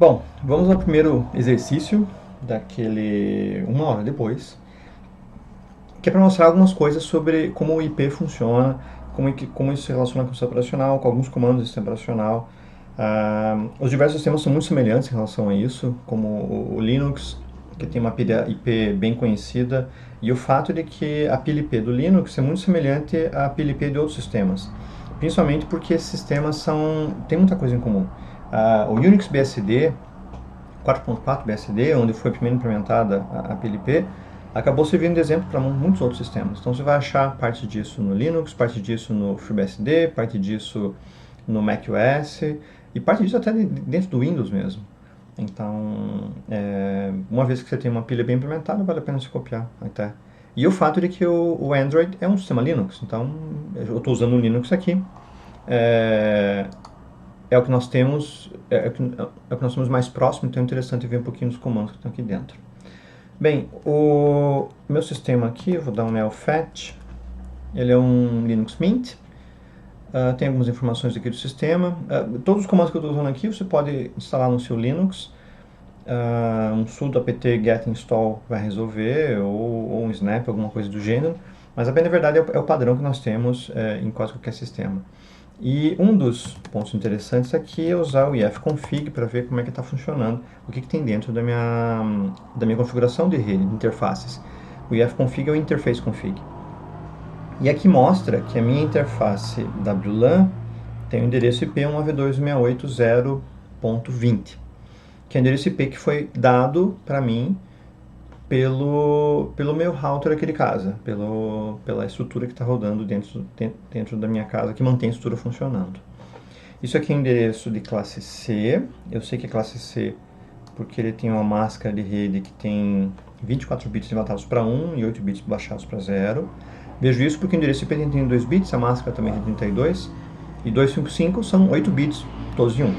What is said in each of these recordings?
Bom, vamos ao primeiro exercício daquele uma hora depois, que é para mostrar algumas coisas sobre como o IP funciona, como isso se relaciona com o sistema operacional, com alguns comandos do sistema operacional. Os diversos sistemas são muito semelhantes em relação a isso, como o Linux, que tem uma pilha IP bem conhecida, e o fato de que a pilha IP do Linux é muito semelhante à pilha IP de outros sistemas, principalmente porque esses sistemas têm muita coisa em comum. O Unix BSD 4.4 BSD, onde foi primeiro implementada a PLP, acabou servindo de exemplo para muitos outros sistemas. Então você vai achar parte disso no Linux, parte disso no FreeBSD, parte disso no macOS e parte disso até dentro do Windows mesmo. Então, uma vez que você tem uma pilha bem implementada, vale a pena se copiar até. E o fato de que o Android é um sistema Linux, então eu estou usando o Linux aqui. É, é o que nós temos, é o que nós temos mais próximo, então é interessante ver um pouquinho dos comandos que estão aqui dentro. Bem, o meu sistema aqui, eu vou dar um neo-fat, ele é um Linux Mint, tem algumas informações aqui do sistema. Todos os comandos que eu estou usando aqui você pode instalar no seu Linux. Um sudo apt get install vai resolver, ou um snap, alguma coisa do gênero, mas a bem na verdade é o padrão que nós temos em quase qualquer sistema. E um dos pontos interessantes aqui é usar o ifconfig para ver como é que está funcionando, o que tem dentro da minha configuração de rede, de interfaces. O ifconfig é o interface config. E aqui mostra que a minha interface WLAN tem o endereço IP 192.168.0.20, que é o endereço IP que foi dado para mim pelo meu router aqui de casa, pela estrutura que está rodando dentro da minha casa, que mantém a estrutura funcionando. Isso aqui é endereço de classe C, eu sei que é classe C porque ele tem uma máscara de rede que tem 24 bits levantados para 1 e 8 bits baixados para 0. Vejo isso porque o endereço IP tem 32 bits, a máscara também tem 32, e 255 são 8 bits, todos de 1. É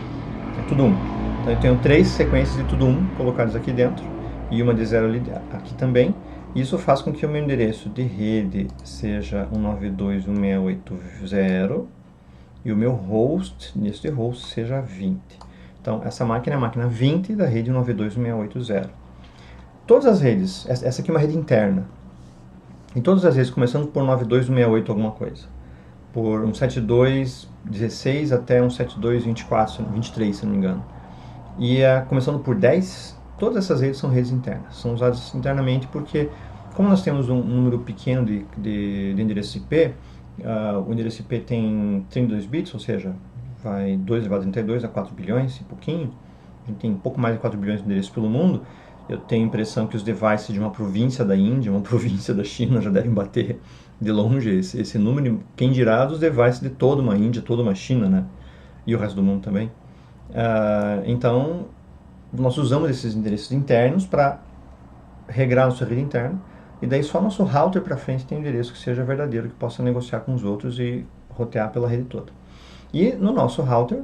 tudo 1. Então eu tenho 3 sequências de tudo 1 colocadas aqui dentro, e uma de 0 aqui também. Isso faz com que o meu endereço de rede seja 192.168.0 e o meu host, neste host, seja 20. Então, essa máquina é a máquina 20 da rede 192.168.0. Todas as redes, essa aqui é uma rede interna, em todas as redes, começando por 92.168 alguma coisa, por 172.16 até 172.24, 23, se não me engano. E começando por 10, todas essas redes são redes internas. São usadas internamente porque, como nós temos um número pequeno de endereços IP, o endereço IP tem 32 bits, ou seja, vai 2 elevado a 32 a 4 bilhões e pouquinho. A gente tem um pouco mais de 4 bilhões de endereços pelo mundo. Eu tenho a impressão que os devices de uma província da Índia, uma província da China já devem bater de longe esse número. Quem dirá dos devices de toda uma Índia, toda uma China, né? E o resto do mundo também. Então, nós usamos esses endereços internos para regrar nossa rede interna, e daí só nosso router para frente tem um endereço que seja verdadeiro, que possa negociar com os outros e rotear pela rede toda. E no nosso router,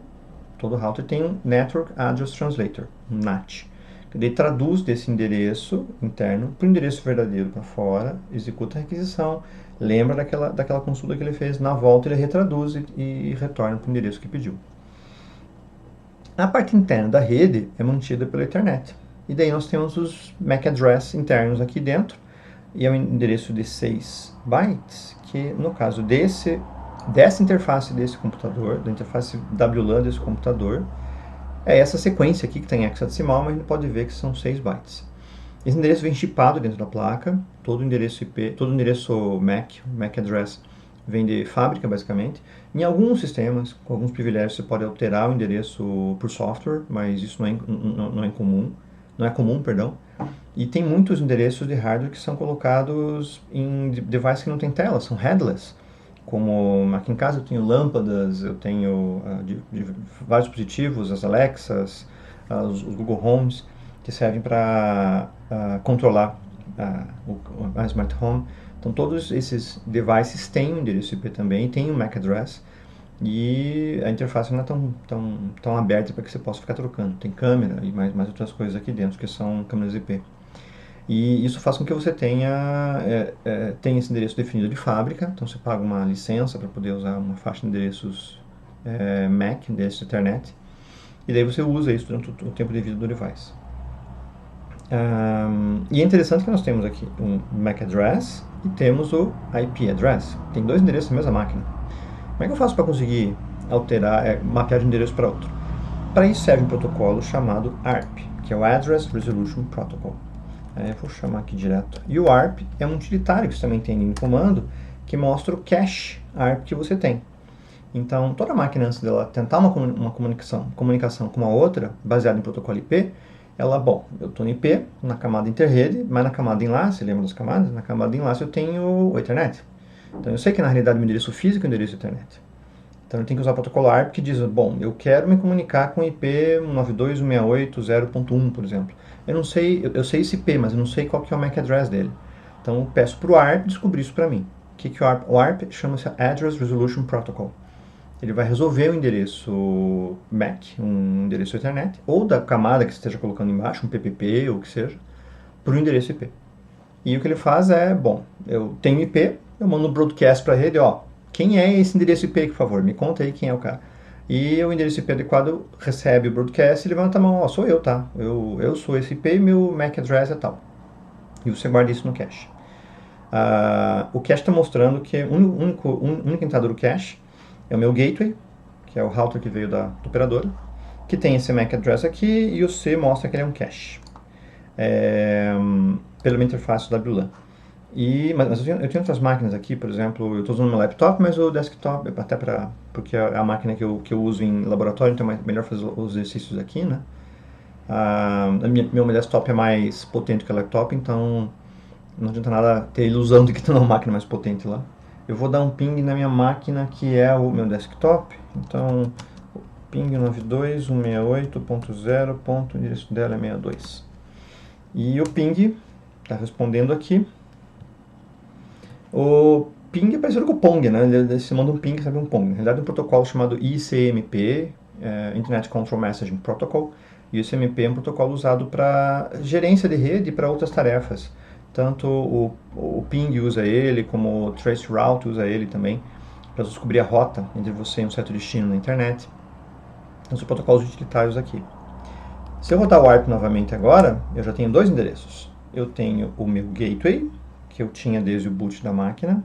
todo router tem um Network Address Translator, um NAT, que daí traduz desse endereço interno para o endereço verdadeiro para fora, executa a requisição, lembra daquela consulta que ele fez, na volta ele retraduz e retorna para o endereço que pediu. A parte interna da rede é mantida pela Ethernet. E daí nós temos os MAC address internos aqui dentro, e é um endereço de 6 bytes, que no caso dessa interface desse computador, da interface WLAN desse computador, é essa sequência aqui que está em hexadecimal, mas a gente pode ver que são 6 bytes. Esse endereço vem chipado dentro da placa, todo endereço IP, todo endereço MAC address vem de fábrica basicamente. Em alguns sistemas, com alguns privilégios, você pode alterar o endereço por software, mas isso não é comum. Não é comum, perdão. E tem muitos endereços de hardware que são colocados em devices que não tem tela, são headless. Como aqui em casa eu tenho lâmpadas, eu tenho de vários dispositivos, as Alexas, os Google Homes, que servem para controlar a Smart Home. Então todos esses devices têm um endereço IP também, têm um MAC address, e a interface não é tão aberta para que você possa ficar trocando. Tem câmera e mais outras coisas aqui dentro que são câmeras IP. E isso faz com que você tenha esse endereço definido de fábrica, então você paga uma licença para poder usar uma faixa de endereços MAC, endereço Ethernet, e daí você usa isso durante o tempo de vida do device. E é interessante que nós temos aqui um MAC address e temos o IP address. Tem dois endereços na mesma máquina. Como é que eu faço para conseguir alterar, mapear de um endereço para outro? Para isso serve um protocolo chamado ARP, que é o Address Resolution Protocol. Eu vou chamar aqui direto. E o ARP é um utilitário que você também tem em comando, que mostra o cache ARP que você tem. Então, toda máquina, antes dela tentar uma comunicação com uma outra, baseada em protocolo IP, eu estou no IP, na camada interrede, mas na camada enlace, lembra das camadas? Na camada enlace eu tenho o Ethernet. Então, eu sei que na realidade o endereço físico é o endereço Ethernet. Então, eu tenho que usar o protocolo ARP que diz, bom, eu quero me comunicar com IP 192.168.0.1, por exemplo. Eu sei esse IP, mas eu não sei qual que é o MAC address dele. Então, eu peço para o ARP descobrir isso para mim. O que é o ARP? O ARP chama-se Address Resolution Protocol. Ele vai resolver o endereço MAC, um endereço Ethernet, ou da camada que você esteja colocando embaixo, um PPP ou o que seja, para o endereço IP. E o que ele faz é, bom, eu tenho IP, eu mando um broadcast para a rede, quem é esse endereço IP, por favor? Me conta aí quem é o cara. E o endereço IP adequado recebe o broadcast e levanta a mão, sou eu, tá? Eu sou esse IP e meu MAC address é tal. E você guarda isso no cache. O cache está mostrando que o único entrada do cache é o meu gateway, que é o router que veio da operadora, que tem esse MAC address aqui e o C mostra que ele é um cache. Pela minha interface WLAN. Mas eu tenho outras máquinas aqui, por exemplo, eu estou usando meu laptop, mas o desktop, até porque é a máquina que eu uso em laboratório, então é melhor fazer os exercícios aqui, né? Meu desktop é mais potente que o laptop, então não adianta nada ter a ilusão de que tem uma máquina mais potente lá. Eu vou dar um ping na minha máquina que é o meu desktop, então ping 92.168.0. O endereço dela é 62. E o ping está respondendo aqui. O ping é parecido com o Pong, né? Você manda um ping, sabe um Pong. Na realidade é um protocolo chamado ICMP, Internet Control Messaging Protocol. E o ICMP é um protocolo usado para gerência de rede e para outras tarefas. Tanto o ping usa ele, como o traceroute usa ele também, para descobrir a rota entre você e um certo destino na internet. Então são protocolos utilitários aqui. Se eu rodar o ARP novamente agora, eu já tenho dois endereços. Eu tenho o meu gateway, que eu tinha desde o boot da máquina,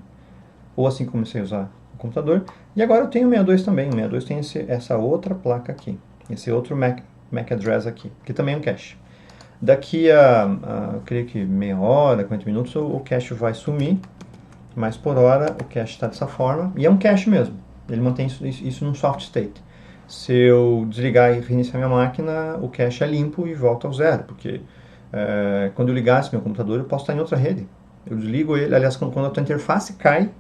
ou assim comecei a usar o computador, e agora eu tenho o 62 também. O 62 tem essa outra placa aqui, esse outro MAC address aqui, que também é um cache. Daqui eu creio que meia hora, 40 minutos, o cache vai sumir, mas por hora o cache está dessa forma, e é um cache mesmo, ele mantém isso num soft state. Se eu desligar e reiniciar minha máquina, o cache é limpo e volta ao zero, porque quando eu ligar esse meu computador, eu posso estar em outra rede. Eu desligo ele, aliás, quando a tua interface cai,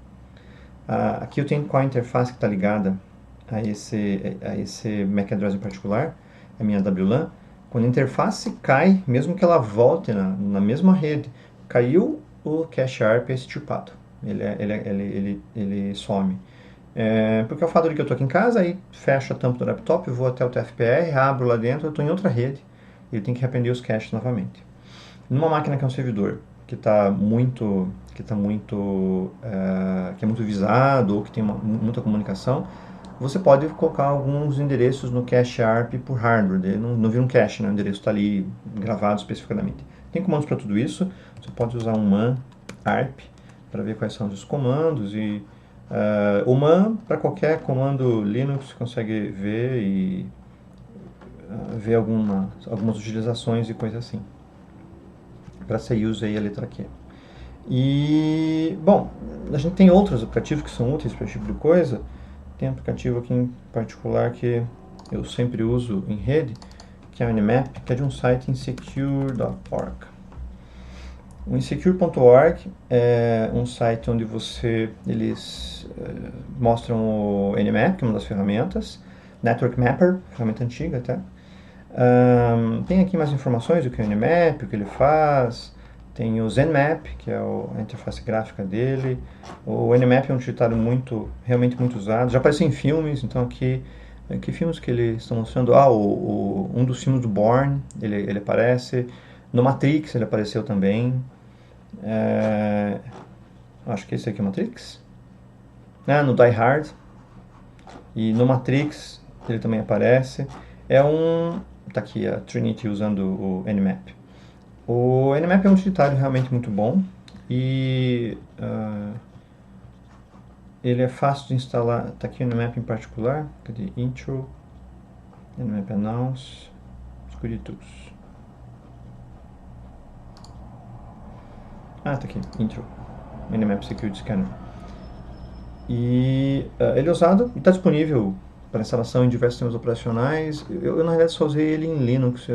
aqui eu tenho qual a interface que está ligada a esse MAC address em particular, a minha WLAN. Quando a interface cai, mesmo que ela volte na mesma rede, caiu o cache ARP é extirpado. Ele some. Porque é o fato de que eu estou aqui em casa, aí fecho a tampa do laptop, vou até o TFPR, abro lá dentro, eu estou em outra rede, e ele tem que reaprender os caches novamente. Numa máquina que é um servidor, que é muito visado ou que tem muita comunicação, você pode colocar alguns endereços no cache ARP por hardware. Ele não vira um cache, né? O endereço está ali gravado especificamente. Tem comandos para tudo isso. Você pode usar um man ARP para ver quais são os comandos. E o man, para qualquer comando Linux, você consegue ver e ver algumas utilizações e coisas assim. Para você use aí a letra Q. E, bom, a gente tem outros aplicativos que são úteis para esse tipo de coisa. Tem um aplicativo aqui em particular que eu sempre uso em rede, que é o Nmap, que é de um site insecure.org. O insecure.org é um site onde eles mostram o Nmap, que é uma das ferramentas, Network Mapper, ferramenta antiga até. Tem aqui mais informações do que é o Nmap, o que ele faz. Tem o ZenMap, que é a interface gráfica dele. O Nmap é um utilitário realmente muito usado. Já apareceu em filmes, então aqui... Que filmes que eles estão mostrando? Um dos filmes do Bourne, ele aparece. No Matrix ele apareceu também. Acho que esse aqui é o Matrix. No Die Hard. E no Matrix ele também aparece. Tá aqui a Trinity usando o Nmap. O Nmap é um utilitário realmente muito bom e ele é fácil de instalar. Tá aqui o Nmap em particular. Cadê? Intro, Nmap Announce, Security Tools. Tá aqui, Intro, Nmap Security Scanner. E ele é usado e está disponível para instalação em diversos sistemas operacionais. Eu na realidade só usei ele em Linux,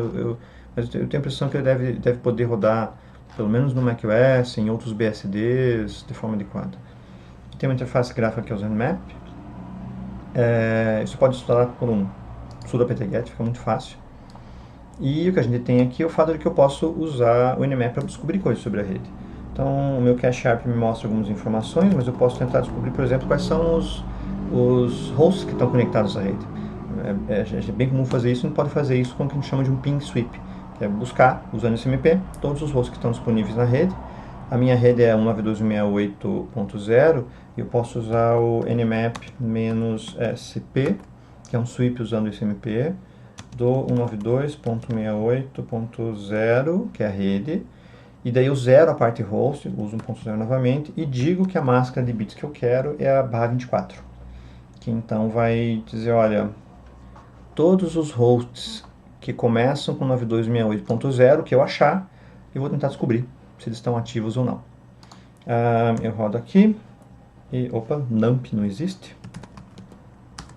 mas eu tenho a impressão que ele deve poder rodar pelo menos no macOS, em outros BSDs, de forma adequada. Tem uma interface gráfica que é o Nmap. Isso pode instalar por um sudo apt-get, fica muito fácil. E o que a gente tem aqui é o fato de que eu posso usar o Nmap para descobrir coisas sobre a rede. Então, o meu Cache Sharp me mostra algumas informações, mas eu posso tentar descobrir, por exemplo, quais são os hosts que estão conectados à rede. É bem comum fazer isso, não pode fazer isso com o que a gente chama de um ping sweep, que é buscar, usando esse SMP, todos os hosts que estão disponíveis na rede. A minha rede é 192.168.0 e eu posso usar o nmap-sp, que é um sweep usando esse SMP, do 192.68.0, que é a rede, e daí eu zero a parte host, uso 1.0 novamente, e digo que a máscara de bits que eu quero é a barra 24, que então vai dizer, olha, todos os hosts que começam com 92.68.0 que eu achar, eu vou tentar descobrir se eles estão ativos ou não. Eu rodo aqui, e opa, nump não existe,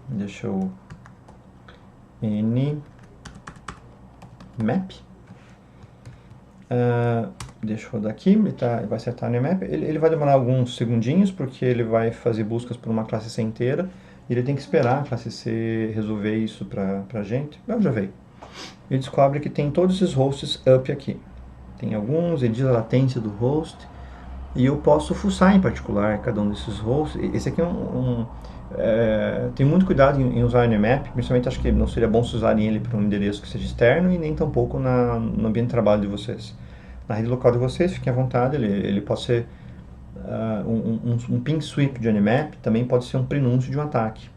deixa eu nmap, deixa eu rodar aqui, ele vai acertar no nmap, ele vai demorar alguns segundinhos, porque ele vai fazer buscas por uma classe C inteira, e ele tem que esperar a classe C resolver isso pra gente. Já veio. Ele descobre que tem todos esses hosts up aqui. Tem alguns, ele diz a latência do host, e eu posso fuçar em particular cada um desses hosts. Esse aqui tem muito cuidado em usar o Nmap, principalmente acho que não seria bom se usarem ele para um endereço que seja externo e nem tampouco no ambiente de trabalho de vocês. Na rede local de vocês, fiquem à vontade, ele pode ser um ping sweep de Nmap, também pode ser um prenúncio de um ataque.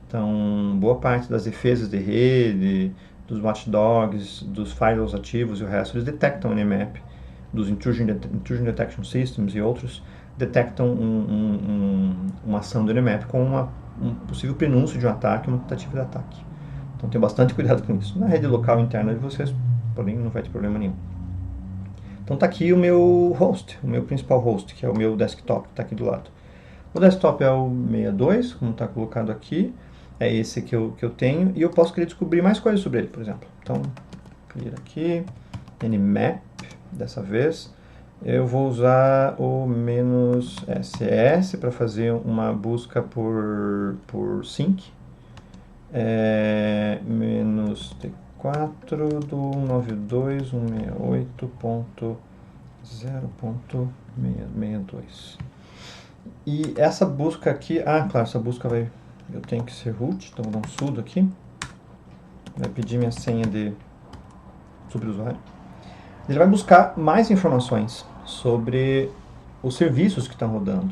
Então, boa parte das defesas de rede, dos watchdogs, dos firewalls ativos e o resto, eles detectam o Nmap, dos Intrusion Detection Systems e outros, detectam uma ação do Nmap com um possível prenúncio de um ataque, uma tentativa de ataque. Então, tenha bastante cuidado com isso. Na rede local interna de vocês, porém, não vai ter problema nenhum. Então está aqui o meu host, o meu principal host, que é o meu desktop, que está aqui do lado. O desktop é o 62, como está colocado aqui, é esse que eu tenho, e eu posso querer descobrir mais coisas sobre ele, por exemplo. Então, clear aqui, nmap, dessa vez, eu vou usar o "-ss" para fazer uma busca por sync, -t4 do 92.168.0.62. E essa busca aqui, claro, essa busca eu tenho que ser root, então vou dar um sudo aqui, vai pedir minha senha de superusuário. Ele vai buscar mais informações sobre os serviços que estão rodando.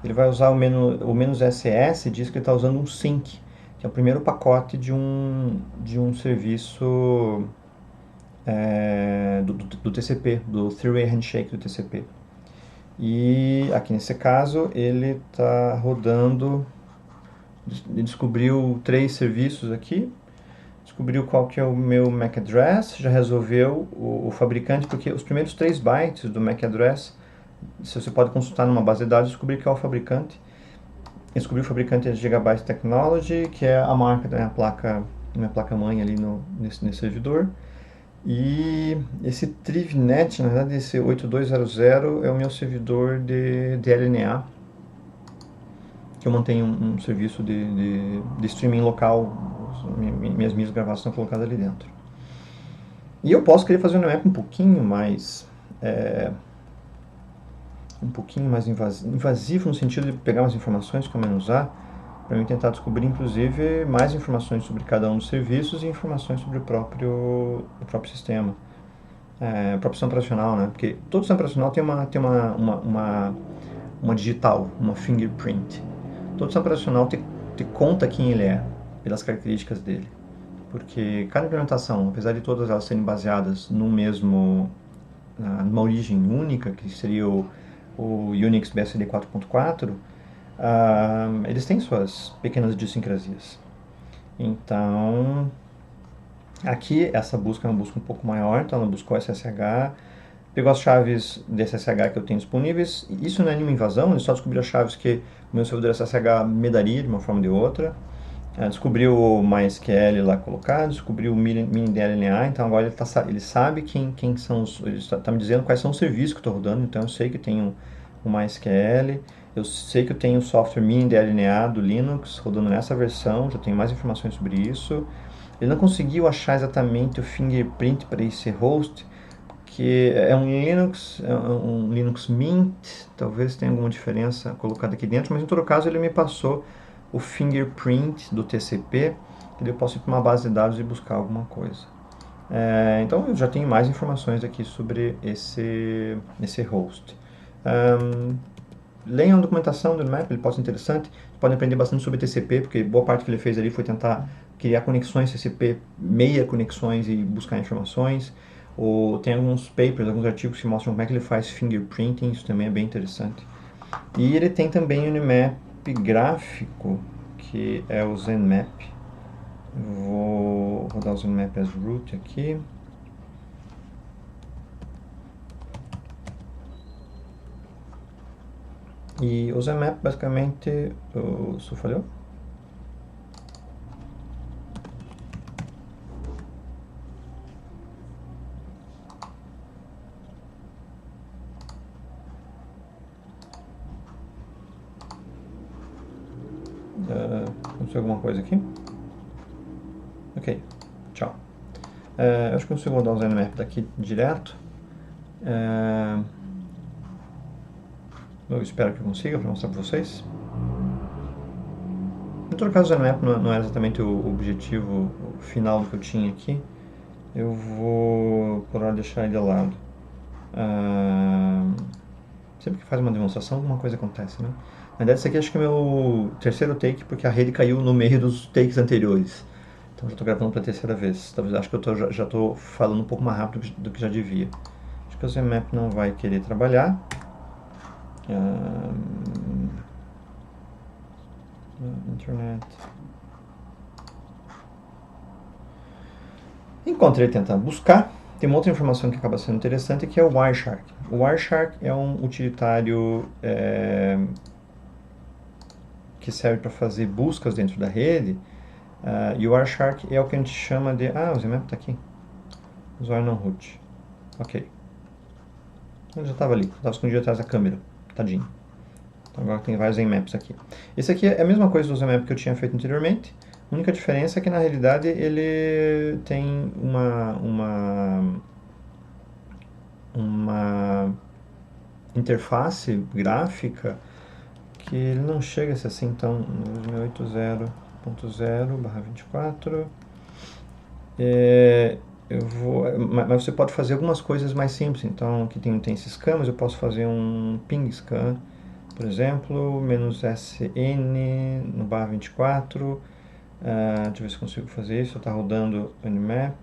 Ele vai usar o "-ss", diz que ele está usando um sync, que é o primeiro pacote de um serviço do TCP, do Three-Way Handshake do TCP. E aqui nesse caso ele está rodando, ele descobriu 3 serviços aqui, descobriu qual que é o meu MAC address, já resolveu o fabricante, porque os primeiros 3 bytes do MAC address, você pode consultar numa base de dados e descobrir qual é o fabricante. Descobriu o fabricante é Gigabyte Technology, que é a marca da minha placa-mãe ali nesse servidor. E esse TrivNet, na verdade, esse 8200 é o meu servidor de LNA, que eu mantenho um serviço de streaming local, minhas gravações estão colocadas ali dentro. E eu posso querer fazer um Nmap um pouquinho mais invasivo, no sentido de pegar umas informações que eu menos usar, para mim tentar descobrir, inclusive, mais informações sobre cada um dos serviços e informações sobre o próprio sistema, o próprio sistema operacional, né? Porque todo sistema operacional tem uma digital, uma fingerprint. Todo sistema operacional te conta quem ele é, pelas características dele. porque cada implementação, apesar de todas elas serem baseadas no mesmo, numa origem única, que seria o Unix BSD 4.4, eles têm suas pequenas idiosincrasias. Então, aqui essa busca é uma busca um pouco maior, então ela buscou SSH, pegou as chaves de SSH que eu tenho disponíveis. Isso não é nenhuma invasão, ele só descobriu as chaves que o meu servidor SSH me daria de uma forma ou de outra. Descobriu o MySQL lá colocado, descobriu o mini-DLNA, então agora ele sabe quem são os... Ele está me dizendo quais são os serviços que eu estou rodando, então eu sei que eu tenho o MySQL, eu sei que eu tenho o software mini-DLNA do Linux rodando nessa versão, já tenho mais informações sobre isso. Ele não conseguiu achar exatamente o fingerprint para esse host, que é um Linux Mint, talvez tenha alguma diferença colocada aqui dentro, mas em todo caso ele me passou o fingerprint do TCP, que eu posso ir para uma base de dados e buscar alguma coisa. Então eu já tenho mais informações aqui sobre esse host. Leiam a documentação do Nmap, ele pode ser interessante. Vocês podem aprender bastante sobre TCP, porque boa parte que ele fez ali foi tentar criar conexões TCP, meia conexões e buscar informações. Tem alguns papers, alguns artigos que mostram como é que ele faz fingerprinting, isso também é bem interessante. E ele tem também o Nmap gráfico, que é o ZenMap. Vou rodar o ZenMap as root aqui. E o ZenMap basicamente... O Su falhou? Aconteceu alguma coisa aqui? Ok, tchau. Acho que eu consigo rodar o ZenMap daqui direto. Eu espero que eu consiga para mostrar para vocês. Em todo caso, o ZenMap não é exatamente o objetivo final que eu tinha aqui. Eu vou, por hora, deixar ele de lado. Sempre que faz uma demonstração, alguma coisa acontece, né? Na verdade, esse aqui acho que é o meu terceiro take, porque a rede caiu no meio dos takes anteriores. Então já estou gravando pela terceira vez. Talvez acho que eu já estou falando um pouco mais rápido do que já devia. Acho que o ZenMap não vai querer trabalhar. Internet. Enquanto ele tenta buscar, tem uma outra informação que acaba sendo interessante, que é o Wireshark. O Wireshark é um utilitário que serve para fazer buscas dentro da rede, e o Wireshark é o que a gente chama de... o ZenMap está aqui. Usuário não root. Ok. Ele já estava ali, estava escondido atrás da câmera. Tadinho. Então agora tem vários ZenMaps aqui. Esse aqui é a mesma coisa do ZenMap que eu tinha feito anteriormente. A única diferença é que na realidade ele tem uma interface gráfica que ele não chega a ser assim tão 80.0.0/24. Mas você pode fazer algumas coisas mais simples. Então aqui tem esses scan, mas eu posso fazer um ping scan, por exemplo, "-sn no /24. Deixa eu ver se consigo fazer isso. Está rodando o Nmap,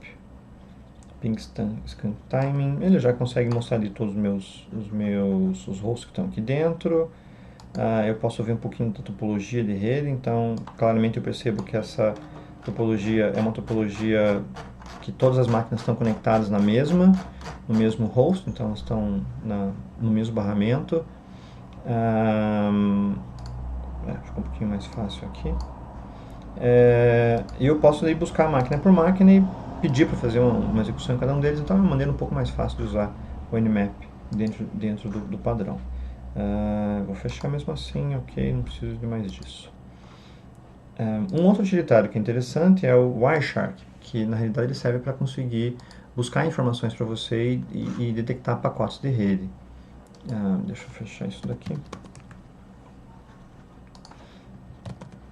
ping scan timing. Ele já consegue mostrar ali todos os hosts que estão aqui dentro. Eu posso ver um pouquinho da topologia de rede. Então claramente eu percebo que essa topologia é uma topologia que todas as máquinas estão conectadas no mesmo host, então elas estão no mesmo barramento. Ficou um pouquinho mais fácil aqui. E eu posso ir buscar máquina por máquina e pedir para fazer uma execução em cada um deles, então é uma maneira um pouco mais fácil de usar o Nmap dentro do padrão. Vou fechar mesmo assim, ok, não preciso de mais disso. Um outro utilitário que é interessante é o Wireshark, que na realidade ele serve para conseguir buscar informações para você e detectar pacotes de rede. Deixa eu fechar isso daqui.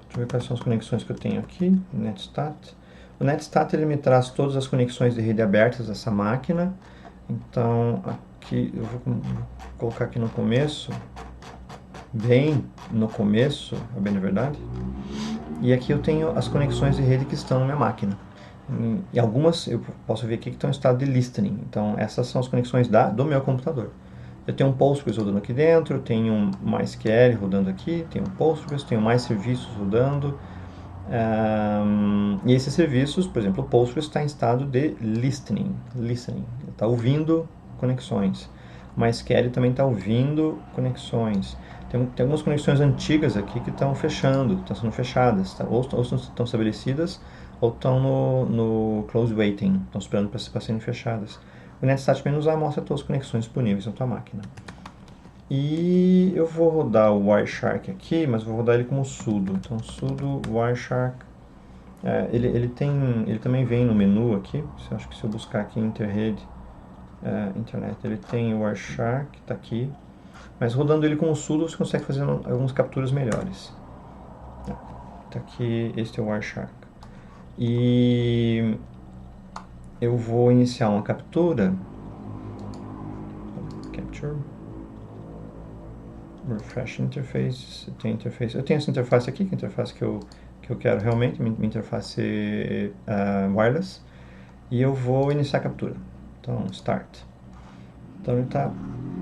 Deixa eu ver quais são as conexões que eu tenho aqui. Netstat. O Netstat ele me traz todas as conexões de rede abertas dessa máquina. Então aqui eu vou colocar aqui no começo, bem no começo, é bem na verdade. E aqui eu tenho as conexões de rede que estão na minha máquina. E algumas eu posso ver aqui que estão em estado de listening. Então, essas são as conexões do meu computador. Eu tenho um Postgres rodando aqui dentro, tenho um MySQL rodando aqui, tenho um Postgres, tenho mais serviços rodando. E esses serviços, por exemplo, o Postgres está em estado de listening. Ele está ouvindo conexões. O MySQL também está ouvindo conexões. Tem algumas conexões antigas aqui que estão fechando, estão sendo fechadas, tá? ou estão estabelecidas, ou estão no close waiting, estão esperando para serem fechadas. O NetStat-A mostra todas as conexões disponíveis na tua máquina. E eu vou rodar o Wireshark aqui, mas vou rodar ele como sudo. Então, sudo Wireshark. Ele também vem no menu aqui. Acho que se eu buscar aqui Interrede Internet, ele tem o Wireshark, está aqui. Mas rodando ele como sudo, você consegue fazer algumas capturas melhores. Está aqui, este é o Wireshark. E eu vou iniciar uma captura. Capture. Refresh Interface. Tem interface. Eu tenho essa interface aqui, que é a interface que eu quero realmente, minha interface wireless. E eu vou iniciar a captura. Então, Start. Então ele está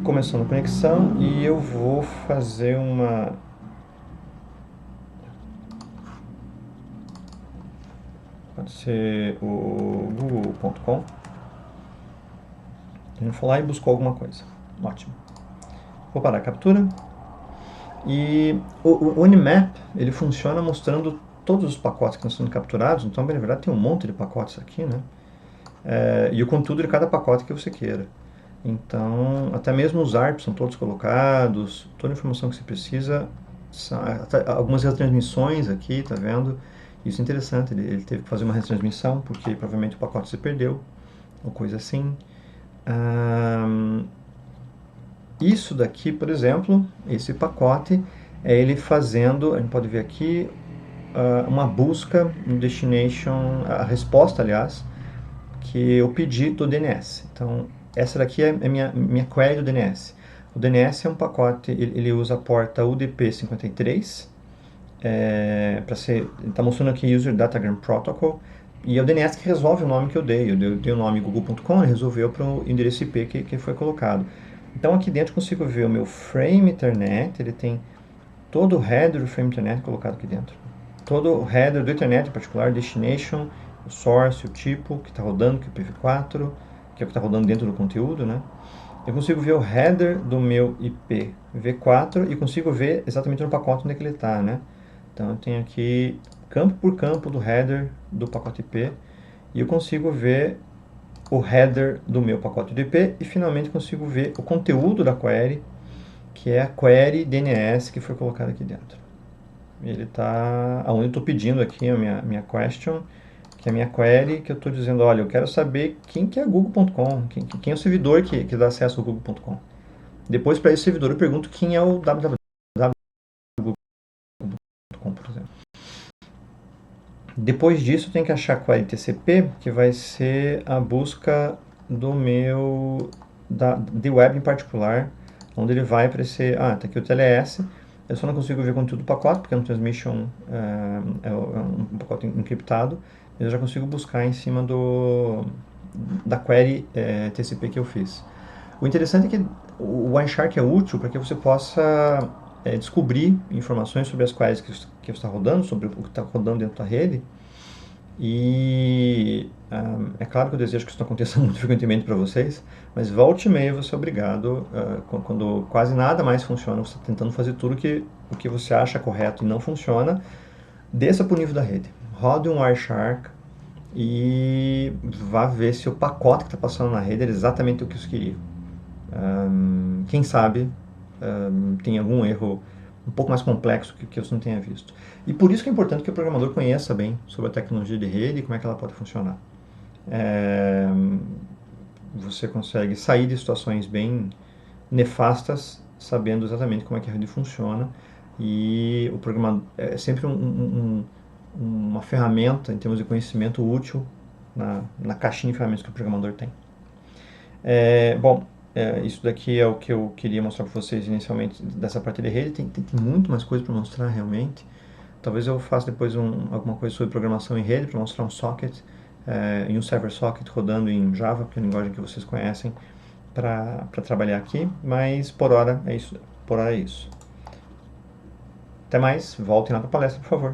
começando a conexão e eu vou fazer uma... Pode ser o google.com. A gente foi lá e buscou alguma coisa. Ótimo. Vou parar a captura. E o Nmap, ele funciona mostrando todos os pacotes que estão sendo capturados. Então, na verdade, tem um monte de pacotes aqui, né? E o conteúdo de cada pacote que você queira. Então, até mesmo os ARPs são todos colocados, toda a informação que você precisa, algumas retransmissões aqui, tá vendo? Isso é interessante, ele teve que fazer uma retransmissão, porque provavelmente o pacote se perdeu, ou coisa assim. Isso daqui, por exemplo, esse pacote, é ele fazendo, a gente pode ver aqui, uma busca no destination, a resposta, aliás, que eu pedi do DNS. Então, essa daqui é a minha query do DNS. O DNS é um pacote, ele usa a porta UDP53, ele está mostrando aqui User Datagram Protocol, e é o DNS que resolve o nome que eu dei. Eu dei o nome google.com, ele resolveu para o endereço IP que foi colocado. Então aqui dentro eu consigo ver o meu frame Ethernet, ele tem todo o header do frame Ethernet colocado aqui dentro. Todo o header do Ethernet em particular, destination, o source, o tipo que está rodando, que é o IPv4, que é o que está rodando dentro do conteúdo, né? Eu consigo ver o header do meu IPv4 e consigo ver exatamente no pacote onde é que ele está, né? Então eu tenho aqui campo por campo do header do pacote IP e eu consigo ver o header do meu pacote de IP e finalmente consigo ver o conteúdo da query, que é a query DNS que foi colocada aqui dentro. Ele está onde eu estou pedindo aqui a minha question, que é a minha query, que eu estou dizendo, olha, eu quero saber quem que é google.com, quem é o servidor que dá acesso ao google.com. Depois, para esse servidor, eu pergunto quem é o www.google.com, por exemplo. Depois disso, eu tenho que achar a query TCP, que vai ser a busca do meu de web em particular, onde ele vai aparecer, tá aqui o TLS, eu só não consigo ver o conteúdo do pacote, porque é um transmission, é um pacote encriptado, mas eu já consigo buscar em cima da query TCP que eu fiz. O interessante é que o Wireshark é útil para que você possa descobrir informações sobre as queries que você está rodando, sobre o que está rodando dentro da rede. E é claro que eu desejo que isso não aconteça muito frequentemente para vocês, mas volte e meia você é obrigado, quando quase nada mais funciona, você está tentando fazer tudo o que você acha correto e não funciona, desça para o nível da rede. Rode um Wireshark e vá ver se o pacote que está passando na rede é exatamente o que você queria. Quem sabe tem algum erro um pouco mais complexo que você não tenha visto. E por isso que é importante que o programador conheça bem sobre a tecnologia de rede e como é que ela pode funcionar. Você consegue sair de situações bem nefastas sabendo exatamente como é que a rede funciona, e o programador é sempre uma ferramenta em termos de conhecimento útil na caixinha de ferramentas que o programador tem. Isso daqui é o que eu queria mostrar para vocês inicialmente dessa parte de rede. Tem muito mais coisa para mostrar realmente. Talvez eu faça depois alguma coisa sobre programação em rede para mostrar um socket. em um server socket rodando em Java, que é a linguagem que vocês conhecem, para trabalhar aqui, mas por hora é isso. Até mais, voltem lá para a palestra, por favor.